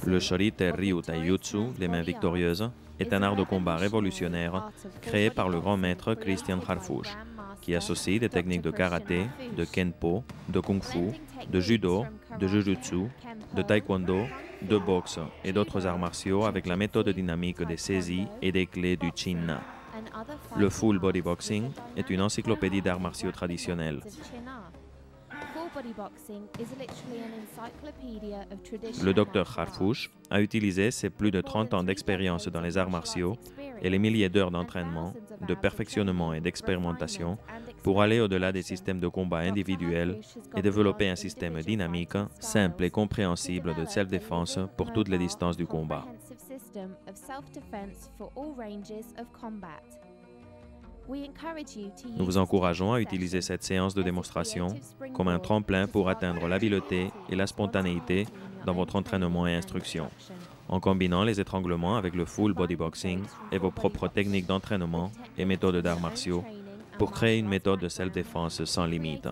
Le Shorite Ryu Taijutsu, les mains victorieuses, est un art de combat révolutionnaire créé par le grand maître Christian Harfouch, qui associe des techniques de karaté, de kenpo, de kung-fu, de judo, de jujutsu, de taekwondo, de boxe et d'autres arts martiaux avec la méthode dynamique des saisies et des clés du Chin-na. Le Full Body Boxing est une encyclopédie d'arts martiaux traditionnels. Le docteur Harfouch a utilisé ses plus de 30 ans d'expérience dans les arts martiaux et les milliers d'heures d'entraînement, de perfectionnement et d'expérimentation pour aller au-delà des systèmes de combat individuels et développer un système dynamique, simple et compréhensible de self-défense pour toutes les distances du combat. Nous vous encourageons à utiliser cette séance de démonstration comme un tremplin pour atteindre l'habileté et la spontanéité dans votre entraînement et instruction, en combinant les étranglements avec le full body boxing et vos propres techniques d'entraînement et méthodes d'arts martiaux pour créer une méthode de self-défense sans limite.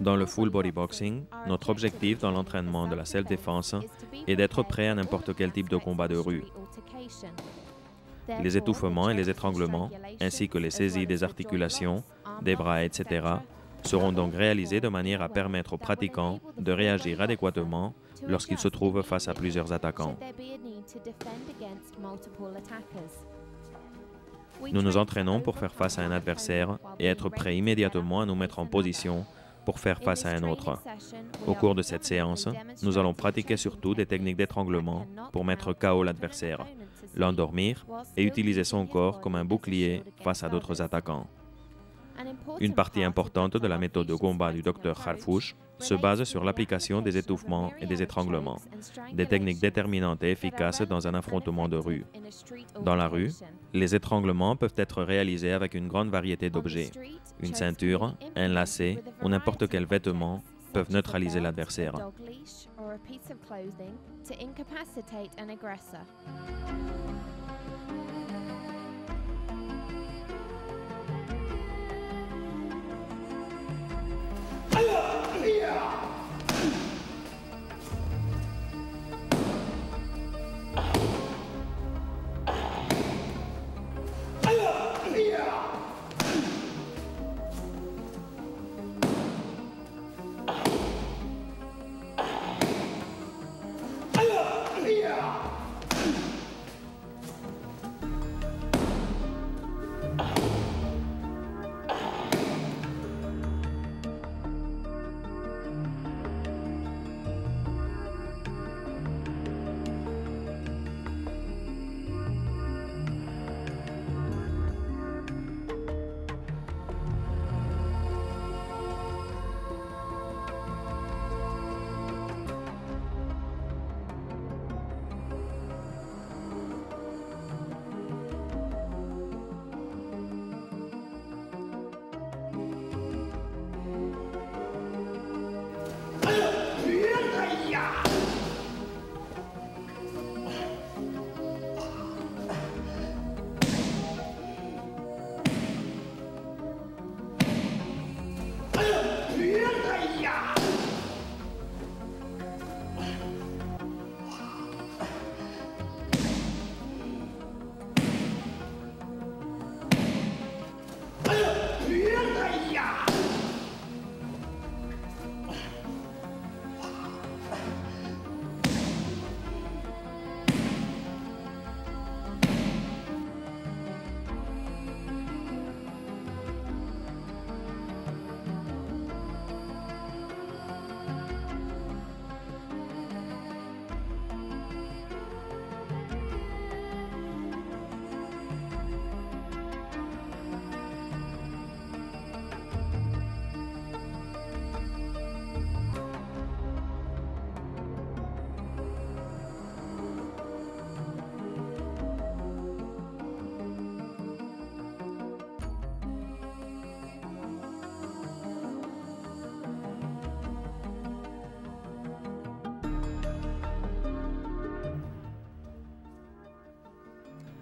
Dans le full body boxing, notre objectif dans l'entraînement de la self-défense est d'être prêt à n'importe quel type de combat de rue. Les étouffements et les étranglements, ainsi que les saisies des articulations, des bras, etc., seront donc réalisés de manière à permettre aux pratiquants de réagir adéquatement lorsqu'ils se trouvent face à plusieurs attaquants. Nous nous entraînons pour faire face à un adversaire et être prêts immédiatement à nous mettre en position pour faire face à un autre. Au cours de cette séance, nous allons pratiquer surtout des techniques d'étranglement pour mettre KO l'adversaire, l'endormir et utiliser son corps comme un bouclier face à d'autres attaquants. Une partie importante de la méthode de combat du Dr Harfouch se base sur l'application des étouffements et des étranglements, des techniques déterminantes et efficaces dans un affrontement de rue. Dans la rue, les étranglements peuvent être réalisés avec une grande variété d'objets. Une ceinture, un lacet ou n'importe quel vêtement peuvent neutraliser l'adversaire.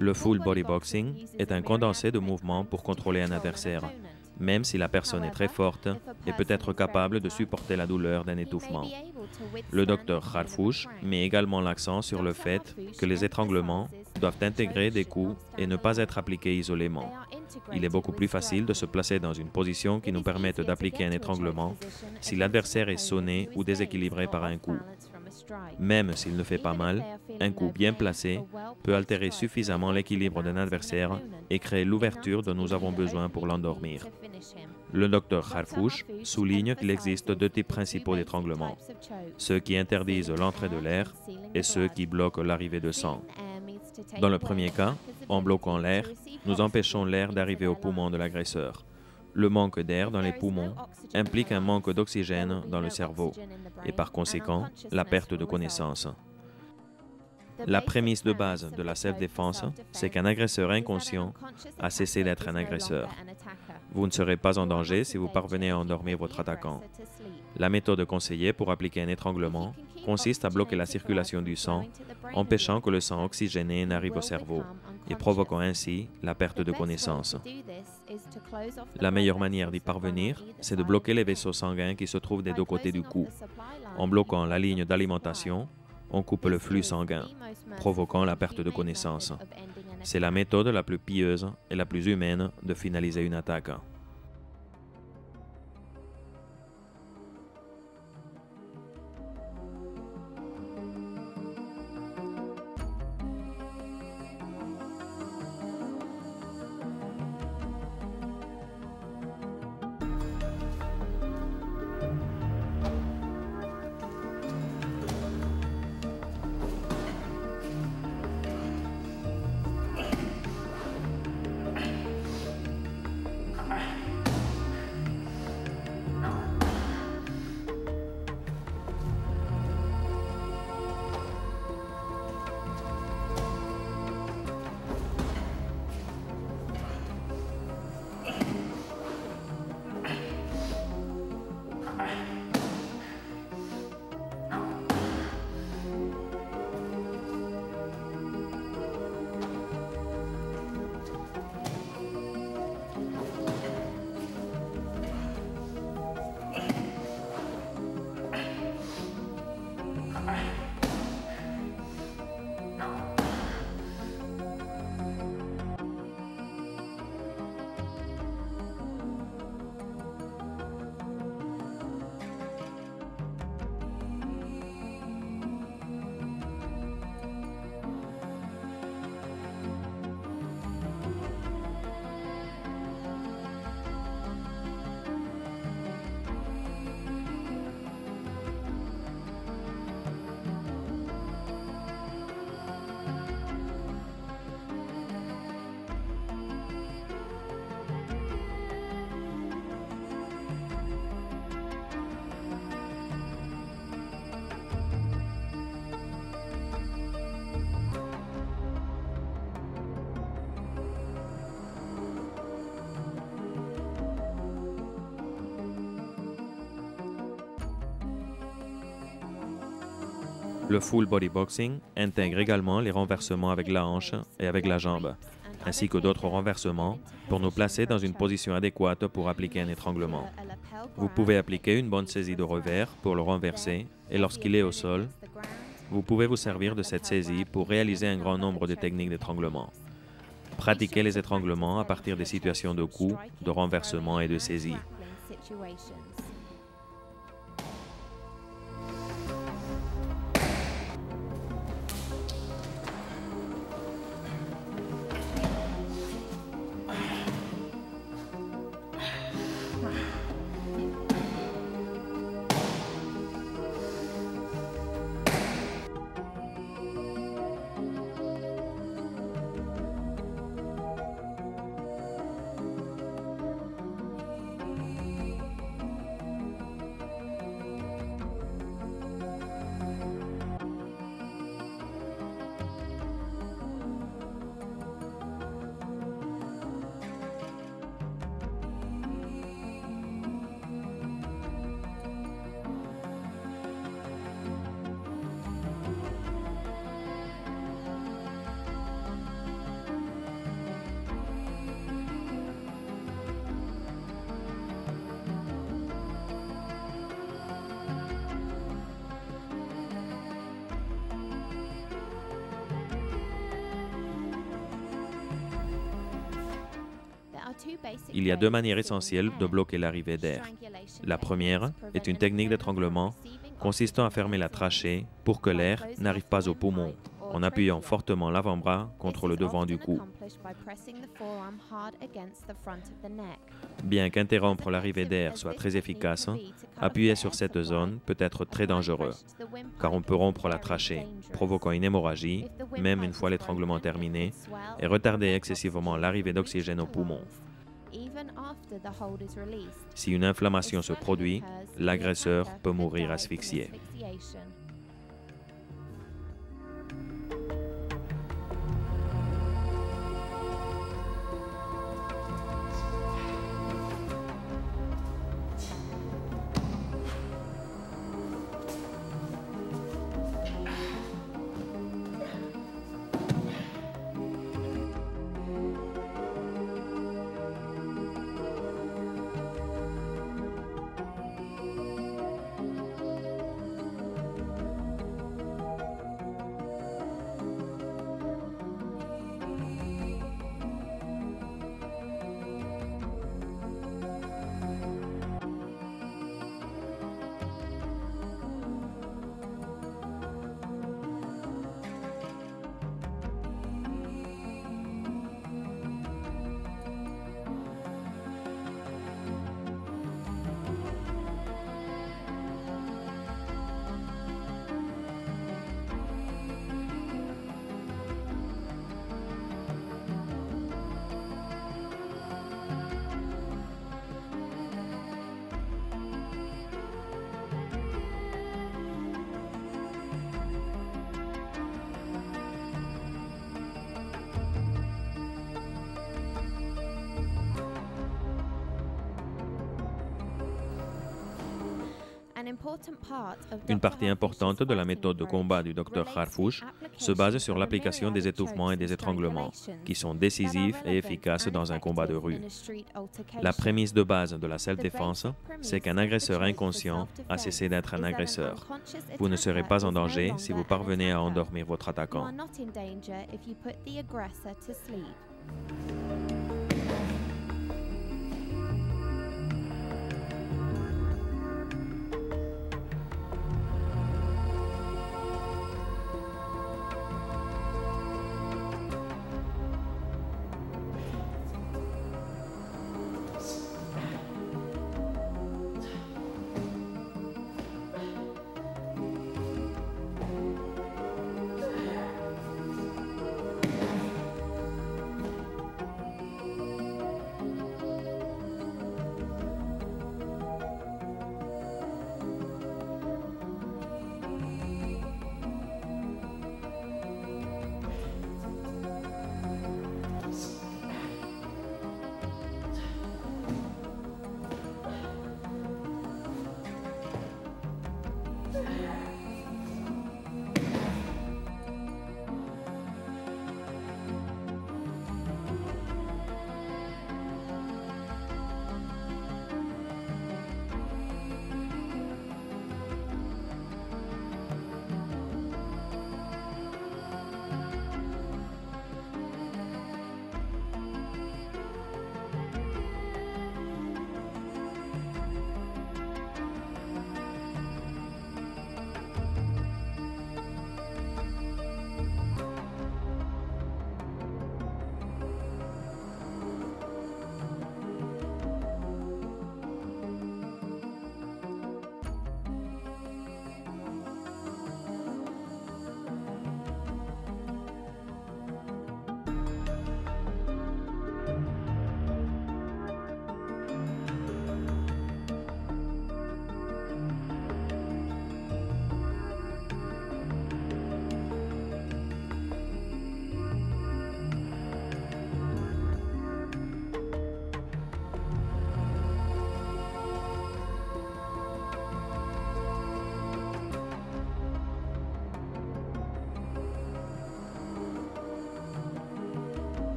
Le full body boxing est un condensé de mouvements pour contrôler un adversaire, même si la personne est très forte et peut être capable de supporter la douleur d'un étouffement. Le docteur Harfouch met également l'accent sur le fait que les étranglements doivent intégrer des coups et ne pas être appliqués isolément. Il est beaucoup plus facile de se placer dans une position qui nous permette d'appliquer un étranglement si l'adversaire est sonné ou déséquilibré par un coup. Même s'il ne fait pas mal, un coup bien placé peut altérer suffisamment l'équilibre d'un adversaire et créer l'ouverture dont nous avons besoin pour l'endormir. Le docteur Harfouch souligne qu'il existe deux types principaux d'étranglement, ceux qui interdisent l'entrée de l'air et ceux qui bloquent l'arrivée de sang. Dans le premier cas, en bloquant l'air, nous empêchons l'air d'arriver aux poumons de l'agresseur. Le manque d'air dans les poumons implique un manque d'oxygène dans le cerveau et par conséquent la perte de connaissance. La prémisse de base de la self-défense, c'est qu'un agresseur inconscient a cessé d'être un agresseur. Vous ne serez pas en danger si vous parvenez à endormir votre attaquant. La méthode conseillée pour appliquer un étranglement consiste à bloquer la circulation du sang, empêchant que le sang oxygéné n'arrive au cerveau et provoquant ainsi la perte de connaissance. La meilleure manière d'y parvenir, c'est de bloquer les vaisseaux sanguins qui se trouvent des deux côtés du cou. En bloquant la ligne d'alimentation, on coupe le flux sanguin, provoquant la perte de connaissance. C'est la méthode la plus pieuse et la plus humaine de finaliser une attaque. Le full body boxing intègre également les renversements avec la hanche et avec la jambe, ainsi que d'autres renversements pour nous placer dans une position adéquate pour appliquer un étranglement. Vous pouvez appliquer une bonne saisie de revers pour le renverser et lorsqu'il est au sol, vous pouvez vous servir de cette saisie pour réaliser un grand nombre de techniques d'étranglement. Pratiquez les étranglements à partir des situations de coup, de renversement et de saisie. Il y a deux manières essentielles de bloquer l'arrivée d'air. La première est une technique d'étranglement consistant à fermer la trachée pour que l'air n'arrive pas aux poumons, en appuyant fortement l'avant-bras contre le devant du cou. Bien qu'interrompre l'arrivée d'air soit très efficace, appuyer sur cette zone peut être très dangereux, car on peut rompre la trachée, provoquant une hémorragie, même une fois l'étranglement terminé, et retarder excessivement l'arrivée d'oxygène aux poumons. Si une inflammation se produit, l'agresseur peut mourir asphyxié. Une partie importante de la méthode de combat du Dr Harfouch se base sur l'application des étouffements et des étranglements, qui sont décisifs et efficaces dans un combat de rue. La prémisse de base de la self-défense, c'est qu'un agresseur inconscient a cessé d'être un agresseur. Vous ne serez pas en danger si vous parvenez à endormir votre attaquant.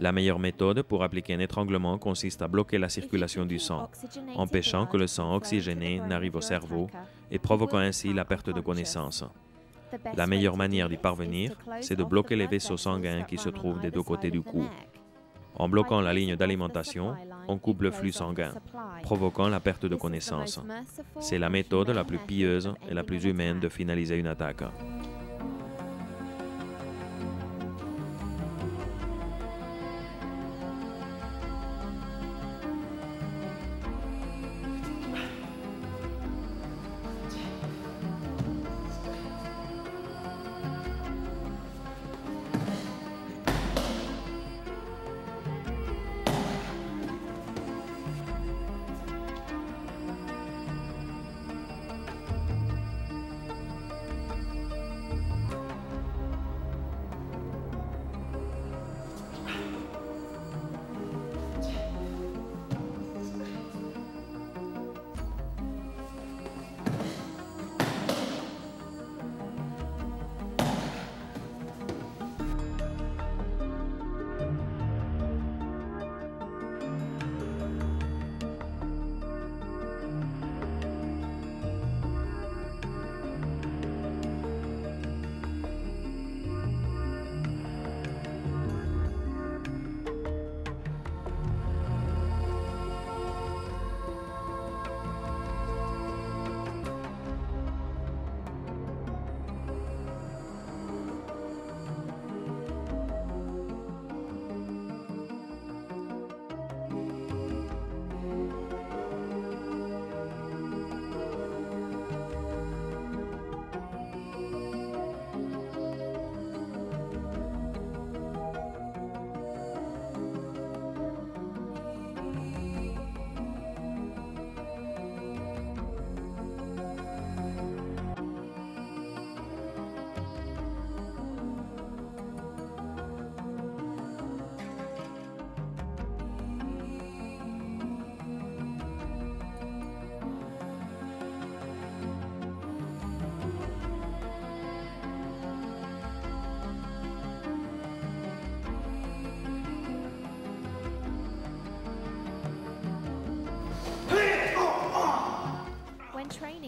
La meilleure méthode pour appliquer un étranglement consiste à bloquer la circulation du sang, empêchant que le sang oxygéné n'arrive au cerveau et provoquant ainsi la perte de connaissance. La meilleure manière d'y parvenir, c'est de bloquer les vaisseaux sanguins qui se trouvent des deux côtés du cou. En bloquant la ligne d'alimentation, on coupe le flux sanguin, provoquant la perte de connaissance. C'est la méthode la plus pieuse et la plus humaine de finaliser une attaque.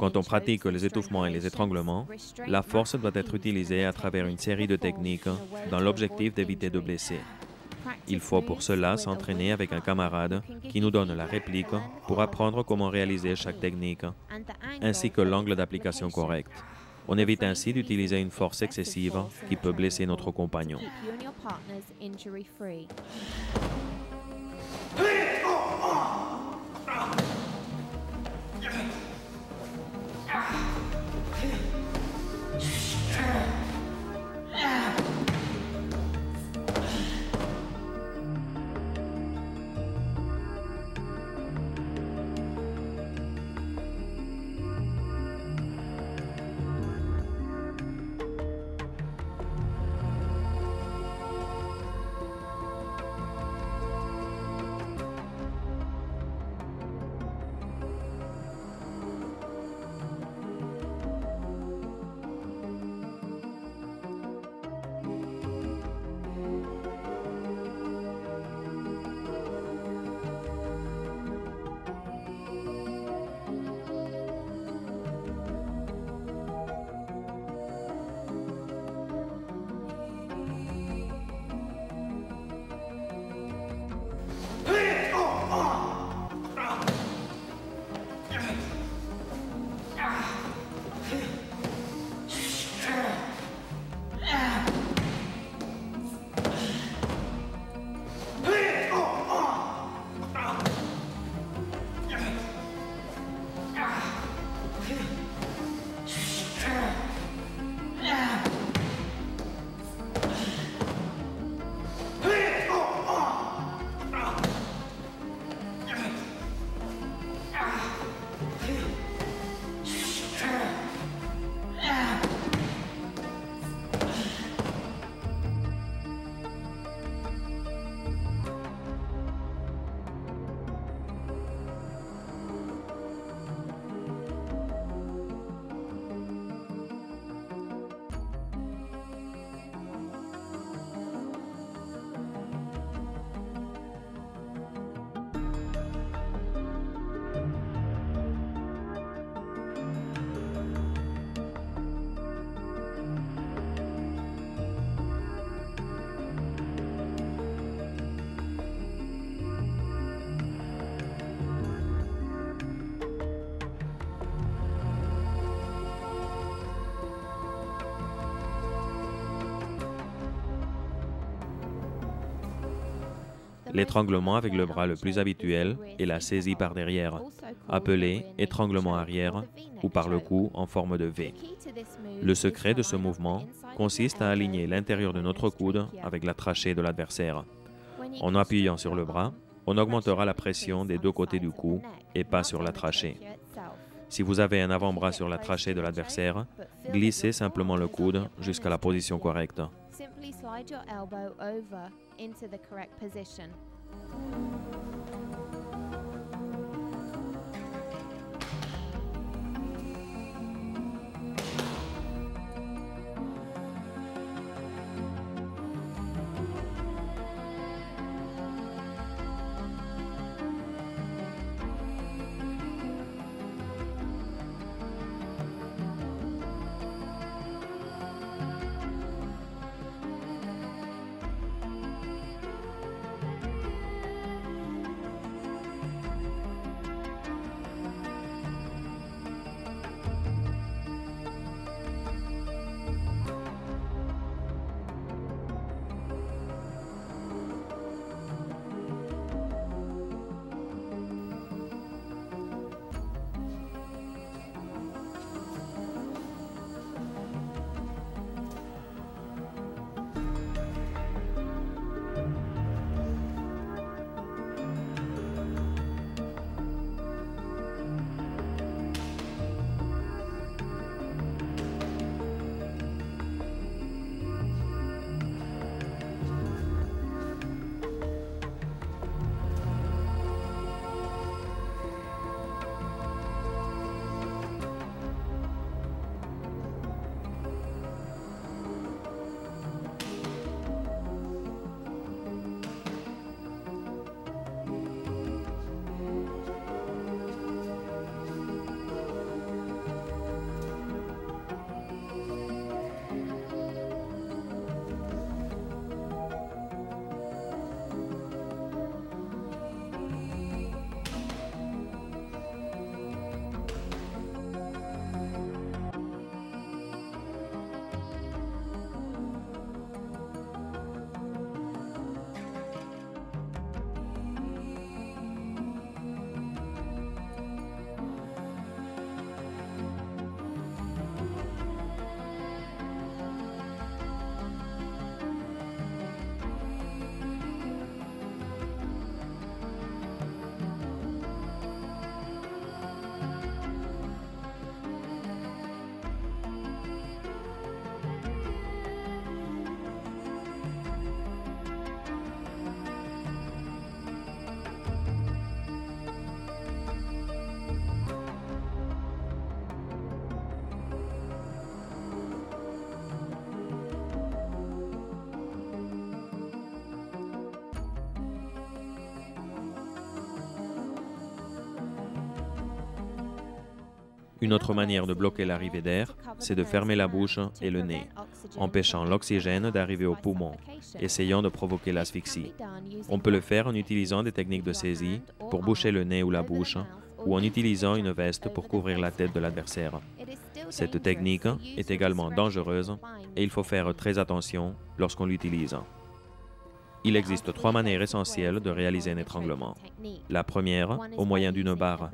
Quand on pratique les étouffements et les étranglements, la force doit être utilisée à travers une série de techniques dans l'objectif d'éviter de blesser. Il faut pour cela s'entraîner avec un camarade qui nous donne la réplique pour apprendre comment réaliser chaque technique, ainsi que l'angle d'application correct. On évite ainsi d'utiliser une force excessive qui peut blesser notre compagnon. L'étranglement avec le bras le plus habituel est la saisie par derrière, appelée étranglement arrière ou par le cou en forme de V. Le secret de ce mouvement consiste à aligner l'intérieur de notre coude avec la trachée de l'adversaire. En appuyant sur le bras, on augmentera la pression des deux côtés du cou et pas sur la trachée. Si vous avez un avant-bras sur la trachée de l'adversaire, glissez simplement le coude jusqu'à la position correcte. Une autre manière de bloquer l'arrivée d'air, c'est de fermer la bouche et le nez, empêchant l'oxygène d'arriver aux poumons, essayant de provoquer l'asphyxie. On peut le faire en utilisant des techniques de saisie pour boucher le nez ou la bouche, ou en utilisant une veste pour couvrir la tête de l'adversaire. Cette technique est également dangereuse et il faut faire très attention lorsqu'on l'utilise. Il existe 3 manières essentielles de réaliser un étranglement. La première, au moyen d'une barre.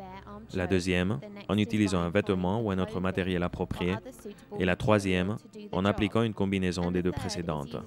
La deuxième, en utilisant un vêtement ou un autre matériel approprié. Et la troisième, en appliquant une combinaison des deux précédentes.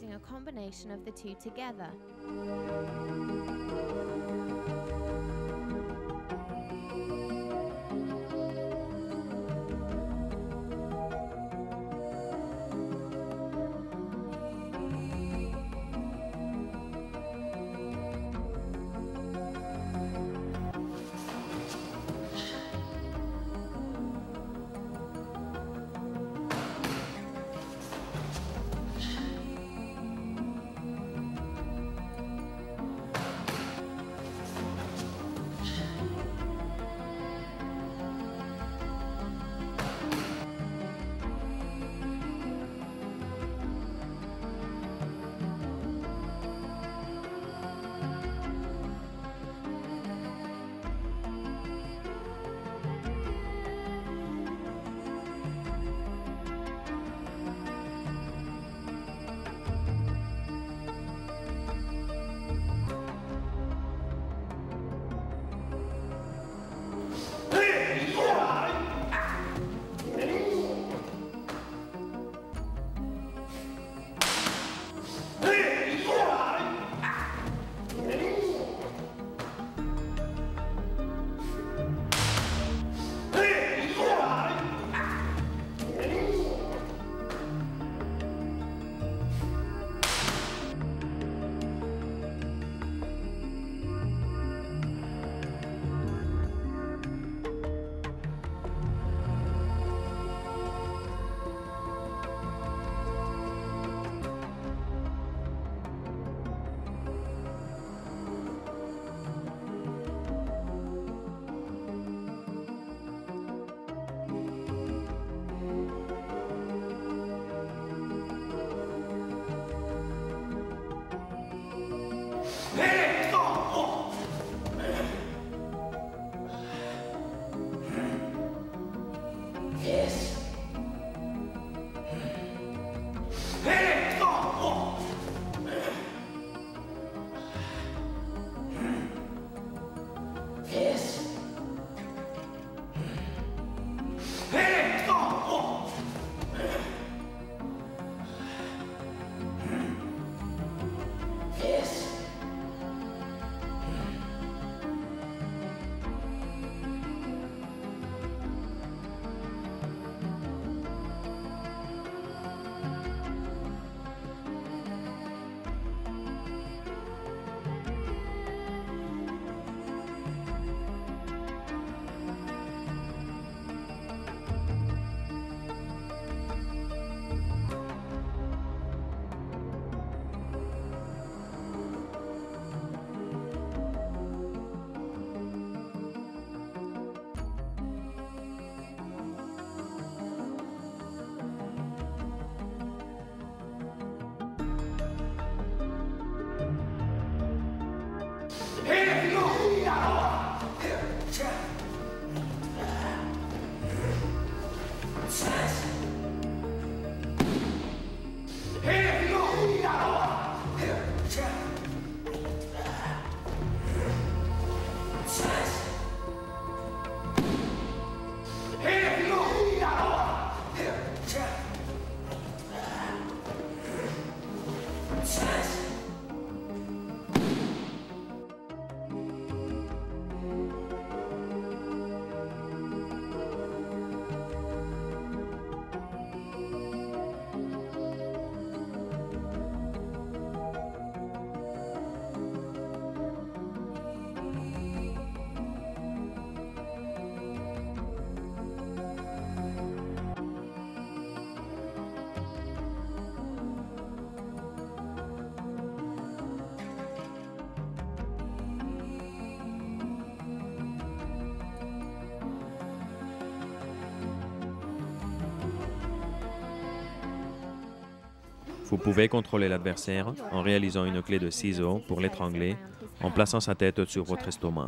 Vous pouvez contrôler l'adversaire en réalisant une clé de ciseaux pour l'étrangler en plaçant sa tête sur votre estomac.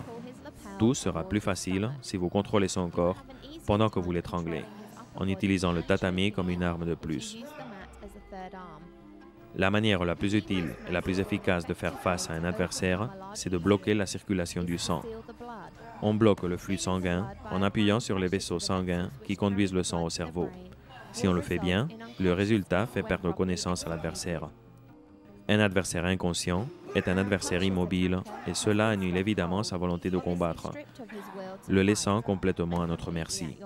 Tout sera plus facile si vous contrôlez son corps pendant que vous l'étranglez, en utilisant le tatami comme une arme de plus. La manière la plus utile et la plus efficace de faire face à un adversaire, c'est de bloquer la circulation du sang. On bloque le flux sanguin en appuyant sur les vaisseaux sanguins qui conduisent le sang au cerveau. Si on le fait bien, le résultat fait perdre connaissance à l'adversaire. Un adversaire inconscient est un adversaire immobile et cela annule évidemment sa volonté de combattre, le laissant complètement à notre merci.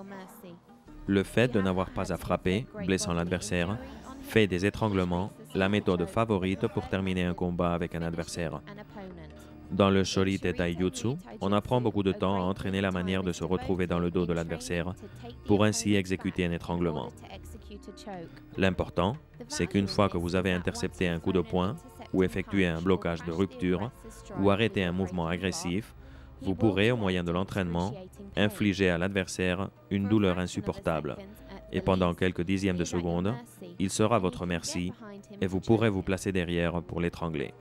Le fait de n'avoir pas à frapper, blessant l'adversaire, fait des étranglements la méthode favorite pour terminer un combat avec un adversaire. Dans le Shorite Taijutsu, on apprend beaucoup de temps à entraîner la manière de se retrouver dans le dos de l'adversaire pour ainsi exécuter un étranglement. L'important, c'est qu'une fois que vous avez intercepté un coup de poing ou effectué un blocage de rupture ou arrêté un mouvement agressif, vous pourrez, au moyen de l'entraînement, infliger à l'adversaire une douleur insupportable. Et pendant quelques dixièmes de seconde, il sera à votre merci et vous pourrez vous placer derrière pour l'étrangler.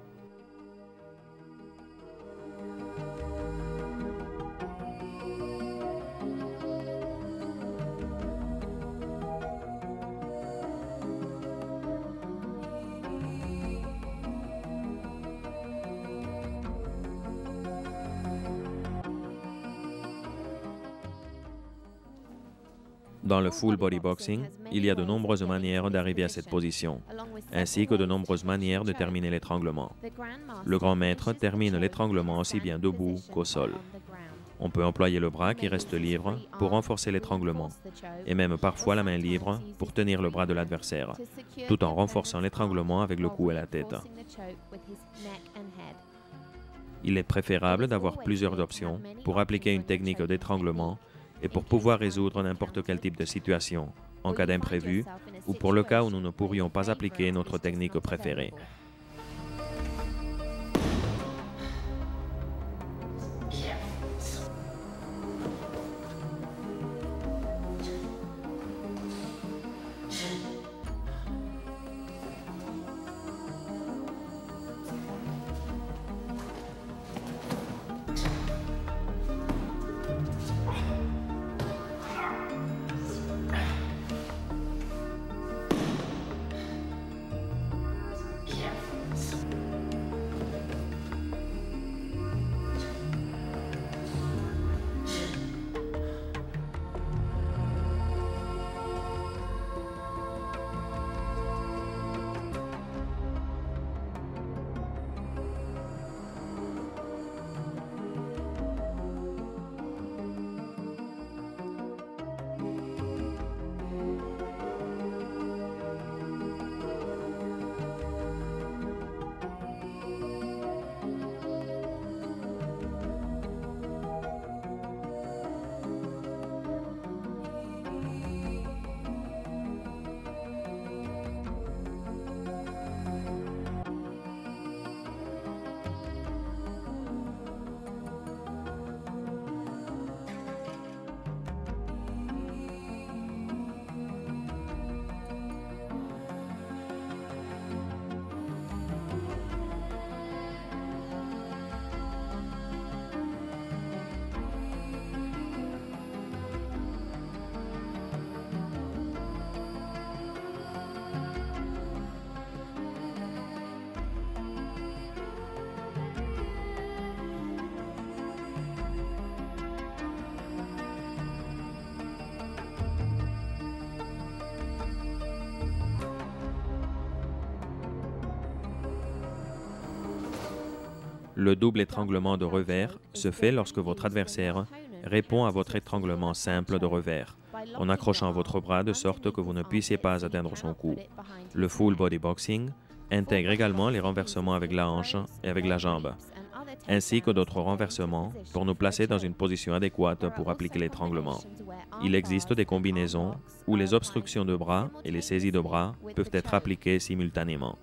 Dans le full body boxing, il y a de nombreuses manières d'arriver à cette position, ainsi que de nombreuses manières de terminer l'étranglement. Le grand maître termine l'étranglement aussi bien debout qu'au sol. On peut employer le bras qui reste libre pour renforcer l'étranglement, et même parfois la main libre pour tenir le bras de l'adversaire, tout en renforçant l'étranglement avec le cou et la tête. Il est préférable d'avoir plusieurs options pour appliquer une technique d'étranglement et pour pouvoir résoudre n'importe quel type de situation, en cas d'imprévu ou pour le cas où nous ne pourrions pas appliquer notre technique préférée. Le double étranglement de revers se fait lorsque votre adversaire répond à votre étranglement simple de revers, en accrochant votre bras de sorte que vous ne puissiez pas atteindre son cou. Le full body boxing intègre également les renversements avec la hanche et avec la jambe, ainsi que d'autres renversements pour nous placer dans une position adéquate pour appliquer l'étranglement. Il existe des combinaisons où les obstructions de bras et les saisies de bras peuvent être appliquées simultanément.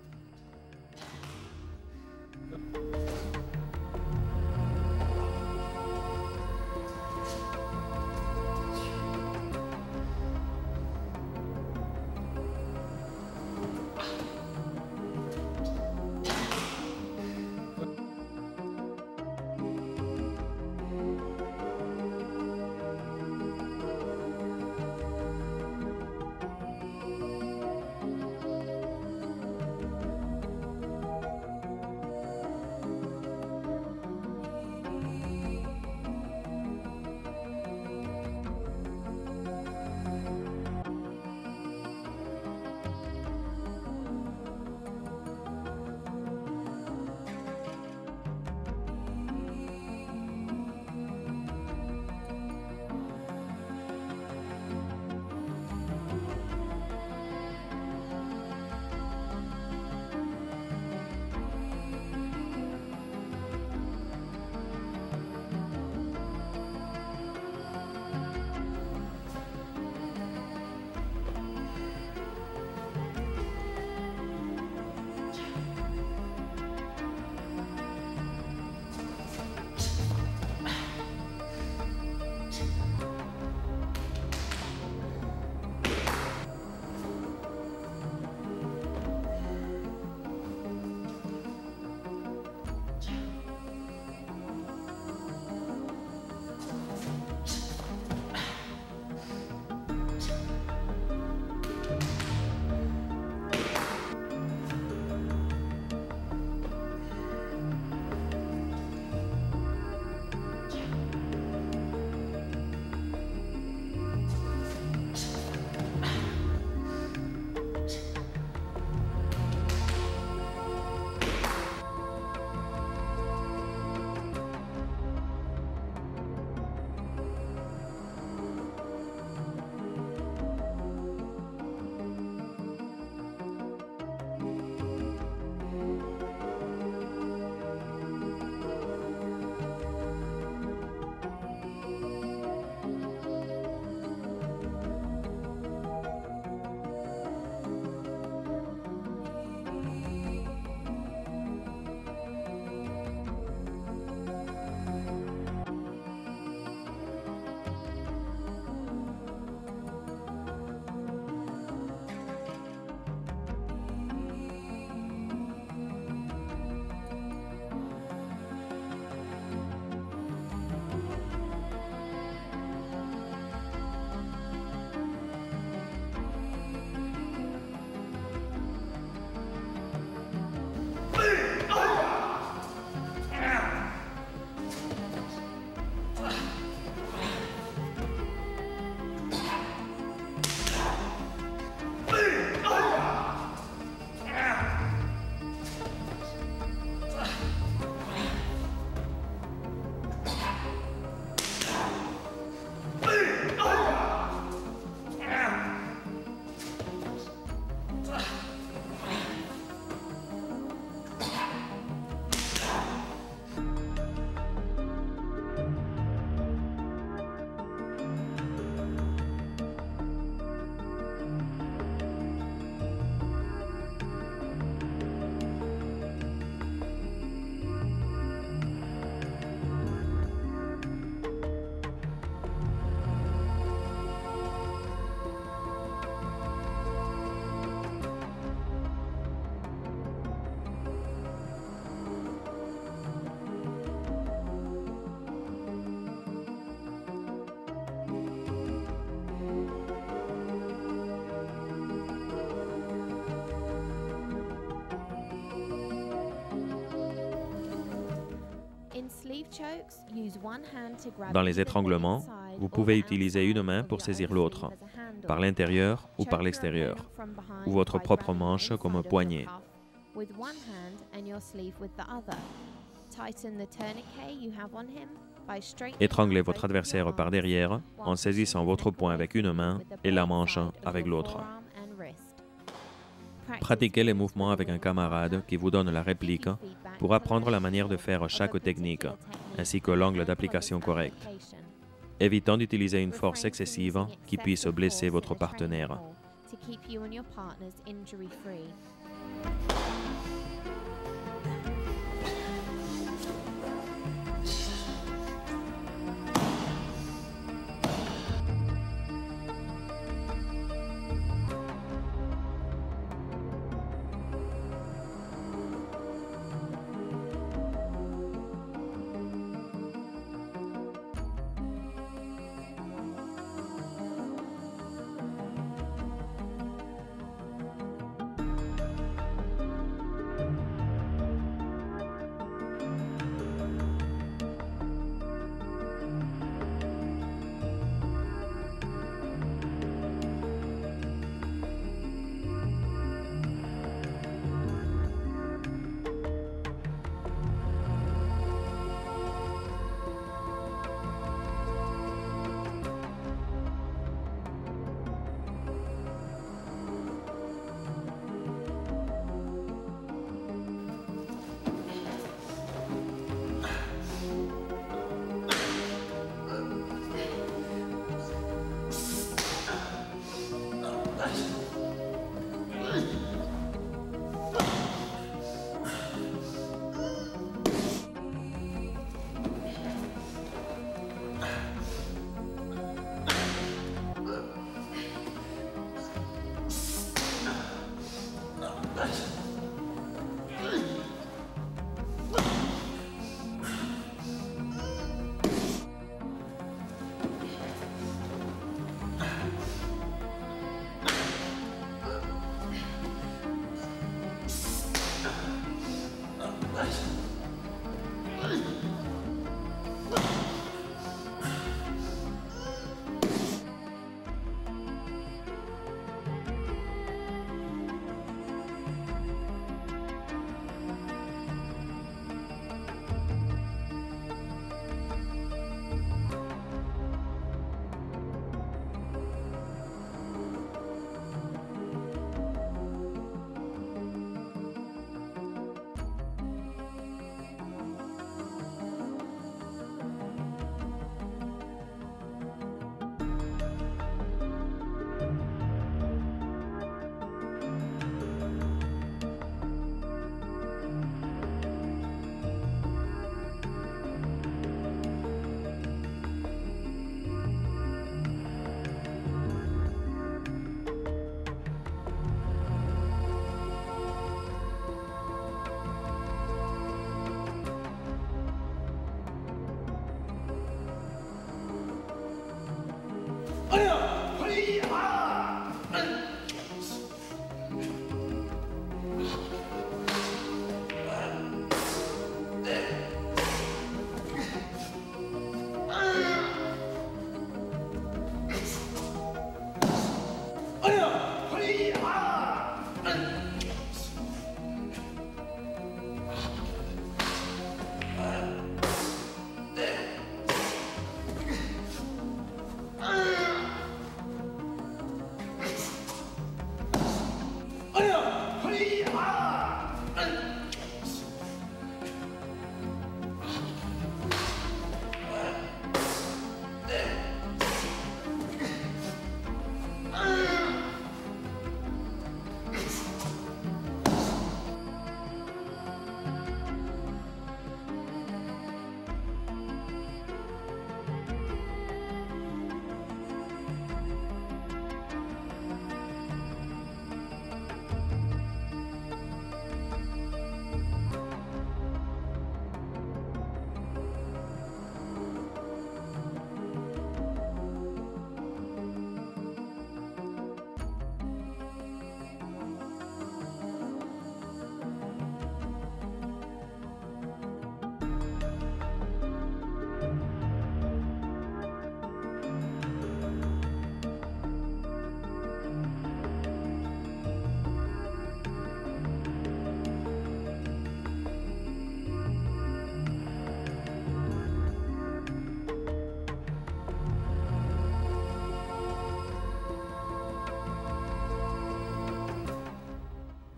Dans les étranglements, vous pouvez utiliser une main pour saisir l'autre, par l'intérieur ou par l'extérieur, ou votre propre manche comme un poignet. Étranglez votre adversaire par derrière en saisissant votre poing avec une main et la manche avec l'autre. Pratiquez les mouvements avec un camarade qui vous donne la réplique pour apprendre la manière de faire chaque technique, ainsi que l'angle d'application correct, évitant d'utiliser une force excessive qui puisse blesser votre partenaire.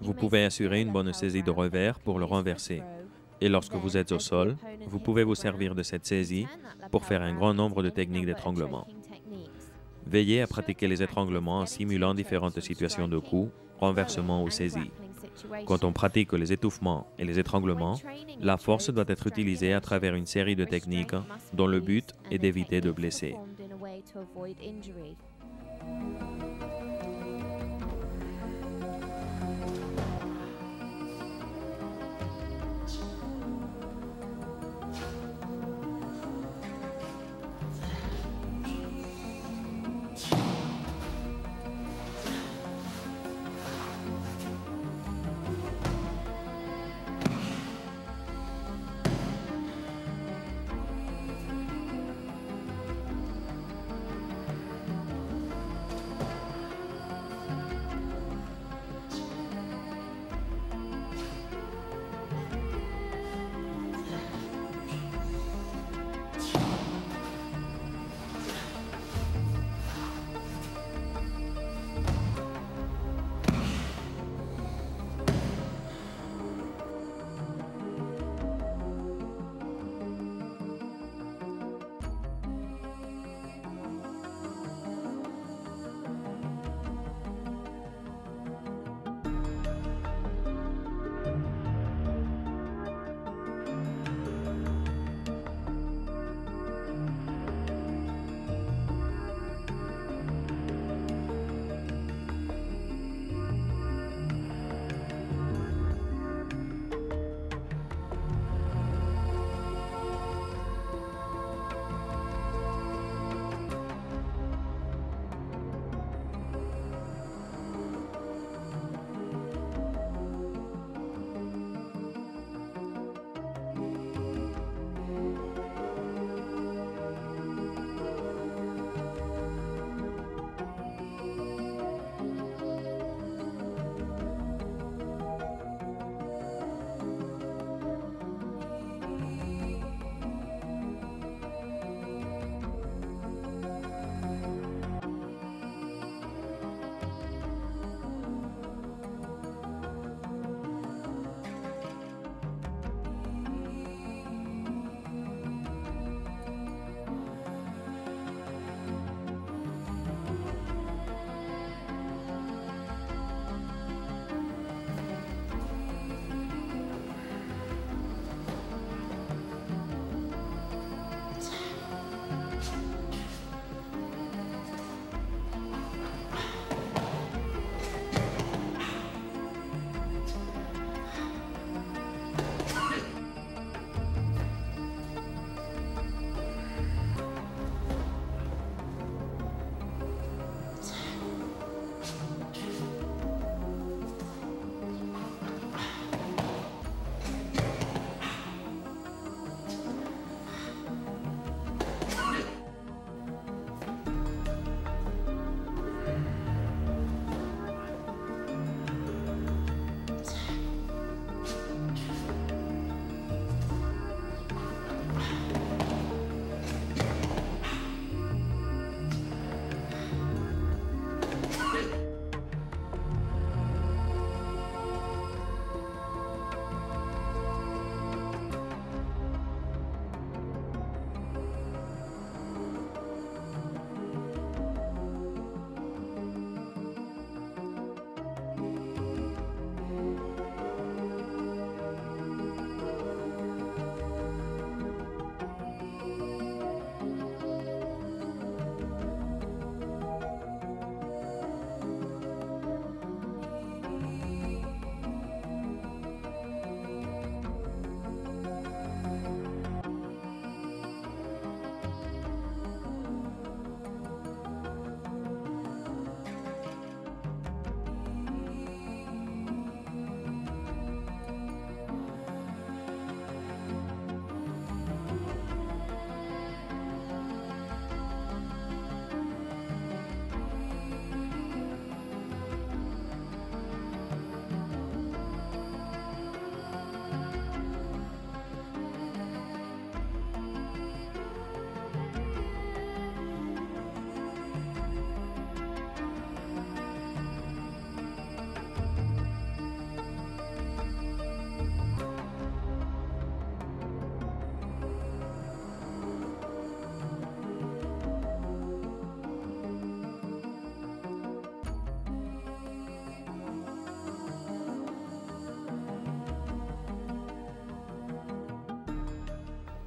Vous pouvez assurer une bonne saisie de revers pour le renverser. Et lorsque vous êtes au sol, vous pouvez vous servir de cette saisie pour faire un grand nombre de techniques d'étranglement. Veillez à pratiquer les étranglements en simulant différentes situations de coup, renversement ou saisie. Quand on pratique les étouffements et les étranglements, la force doit être utilisée à travers une série de techniques dont le but est d'éviter de blesser.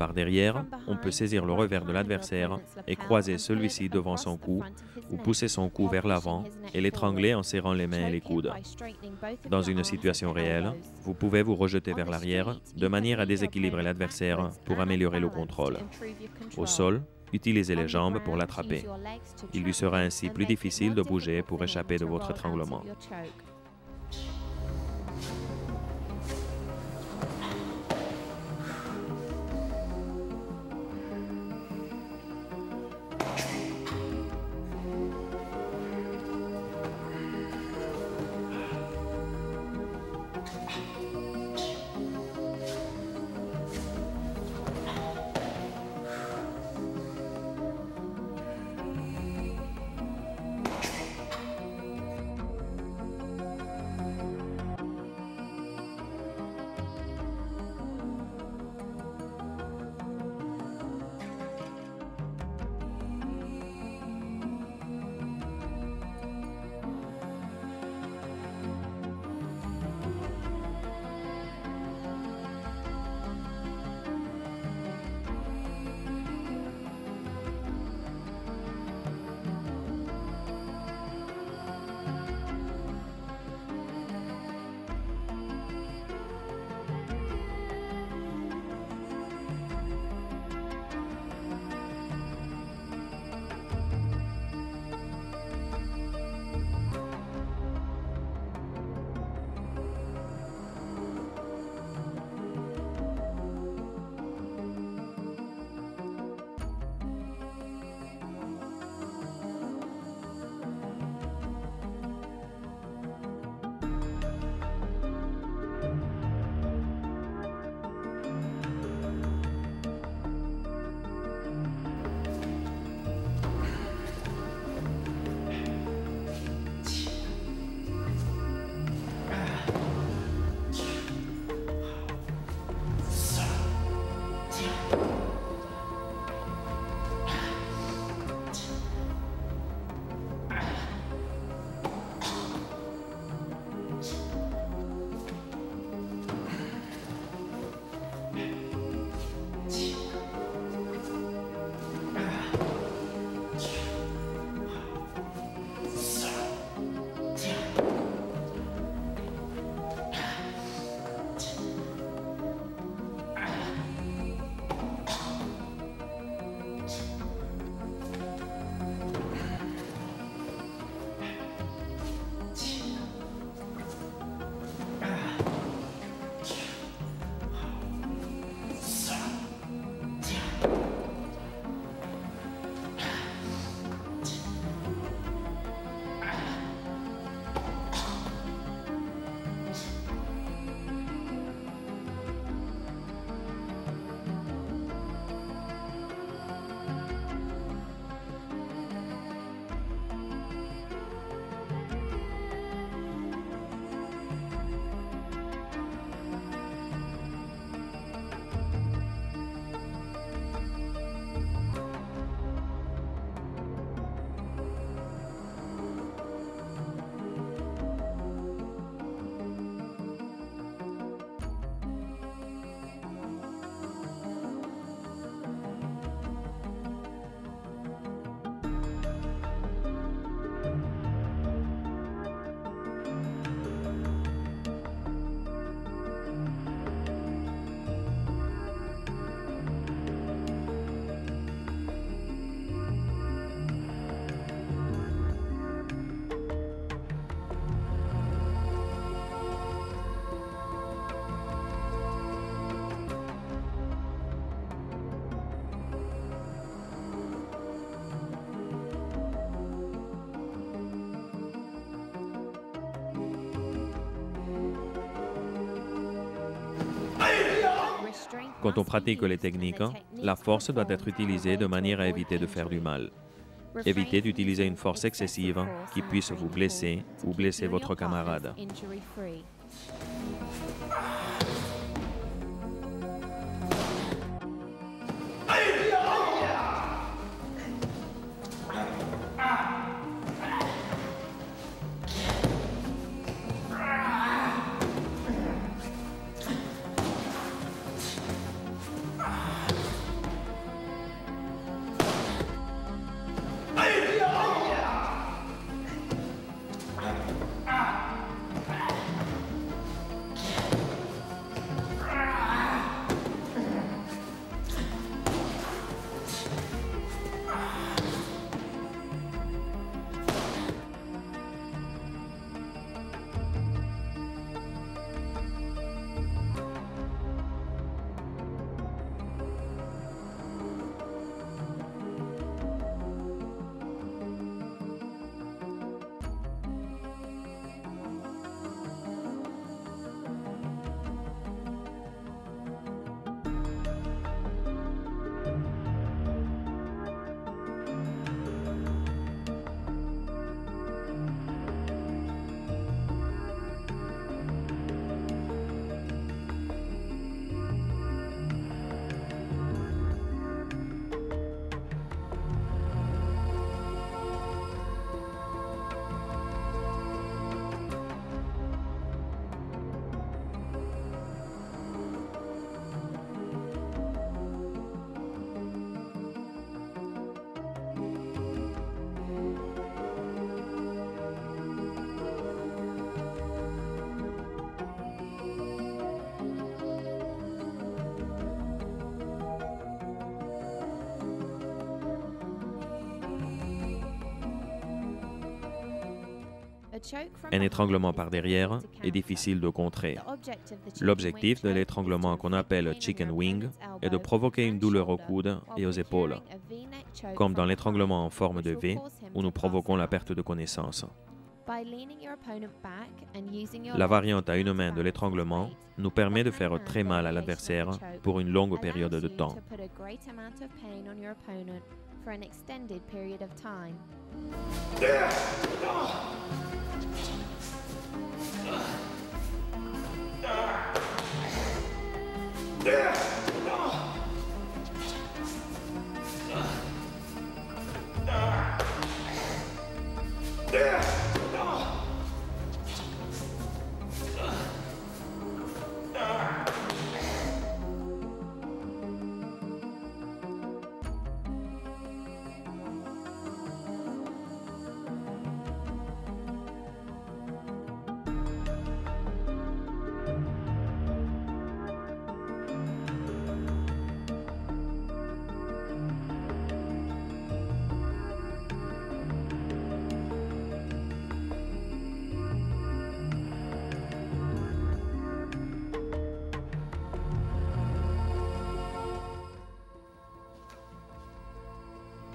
Par derrière, on peut saisir le revers de l'adversaire et croiser celui-ci devant son cou ou pousser son cou vers l'avant et l'étrangler en serrant les mains et les coudes. Dans une situation réelle, vous pouvez vous rejeter vers l'arrière de manière à déséquilibrer l'adversaire pour améliorer le contrôle. Au sol, utilisez les jambes pour l'attraper. Il lui sera ainsi plus difficile de bouger pour échapper de votre étranglement. Quand on pratique les techniques, la force doit être utilisée de manière à éviter de faire du mal. Évitez d'utiliser une force excessive qui puisse vous blesser ou blesser votre camarade. Un étranglement par derrière est difficile de contrer. L'objectif de l'étranglement qu'on appelle chicken wing est de provoquer une douleur aux coudes et aux épaules, comme dans l'étranglement en forme de V où nous provoquons la perte de connaissance. La variante à une main de l'étranglement nous permet de faire très mal à l'adversaire pour une longue période de temps.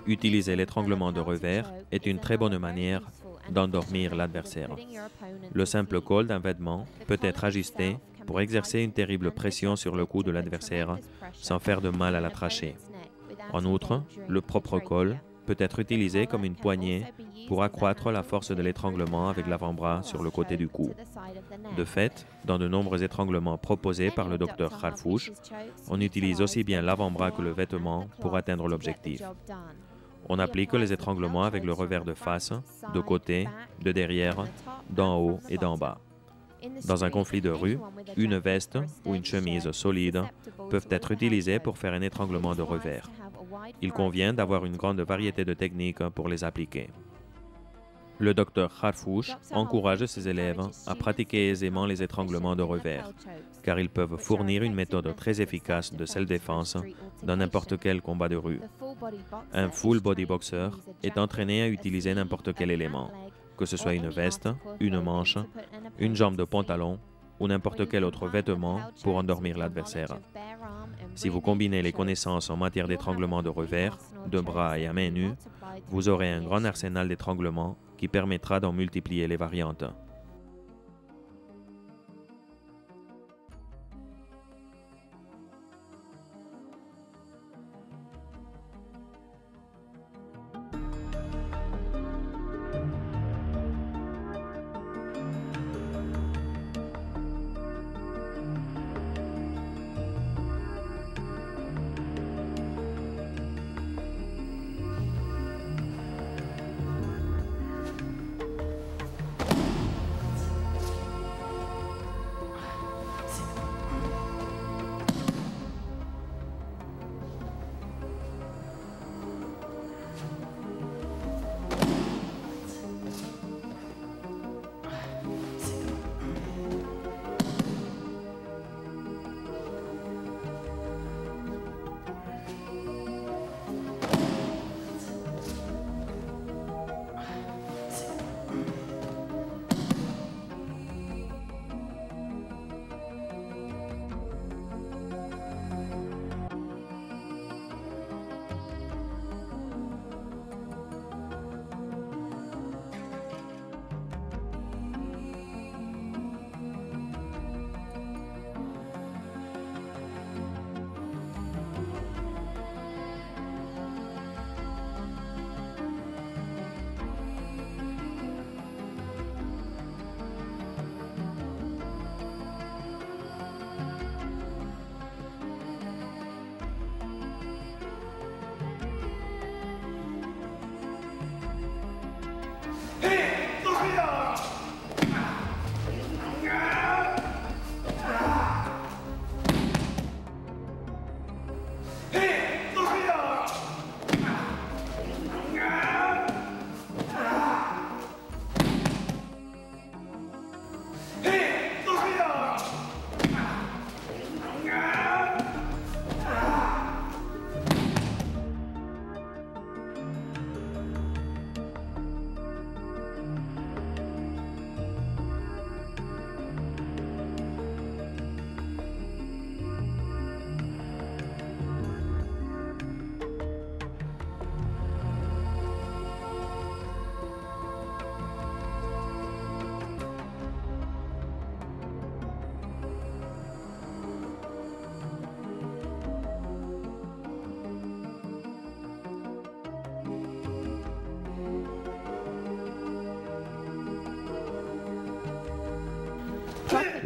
Utiliser l'étranglement de revers est une très bonne manière d'endormir l'adversaire. Le simple col d'un vêtement peut être ajusté pour exercer une terrible pression sur le cou de l'adversaire sans faire de mal à la trachée. En outre, le propre col peut être utilisé comme une poignée pour accroître la force de l'étranglement avec l'avant-bras sur le côté du cou. De fait, dans de nombreux étranglements proposés par le docteur Harfouch, on utilise aussi bien l'avant-bras que le vêtement pour atteindre l'objectif. On applique les étranglements avec le revers de face, de côté, de derrière, d'en haut et d'en bas. Dans un conflit de rue, une veste ou une chemise solide peuvent être utilisées pour faire un étranglement de revers. Il convient d'avoir une grande variété de techniques pour les appliquer. Le docteur Harfouch encourage ses élèves à pratiquer aisément les étranglements de revers, car ils peuvent fournir une méthode très efficace de self-défense dans n'importe quel combat de rue. Un full body boxer est entraîné à utiliser n'importe quel élément, que ce soit une veste, une manche, une jambe de pantalon ou n'importe quel autre vêtement pour endormir l'adversaire. Si vous combinez les connaissances en matière d'étranglement de revers, de bras et à main nue, vous aurez un grand arsenal d'étranglement qui permettra d'en multiplier les variantes.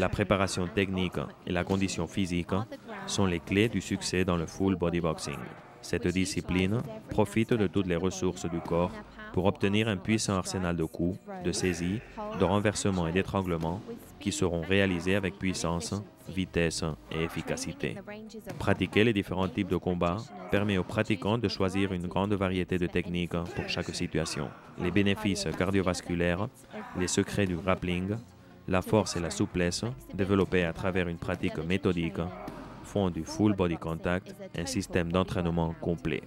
La préparation technique et la condition physique sont les clés du succès dans le full body boxing. Cette discipline profite de toutes les ressources du corps pour obtenir un puissant arsenal de coups, de saisies, de renversements et d'étranglements qui seront réalisés avec puissance, vitesse et efficacité. Pratiquer les différents types de combats permet aux pratiquants de choisir une grande variété de techniques pour chaque situation. Les bénéfices cardiovasculaires, les secrets du grappling, la force et la souplesse développées à travers une pratique méthodique font du full body contact un système d'entraînement complet.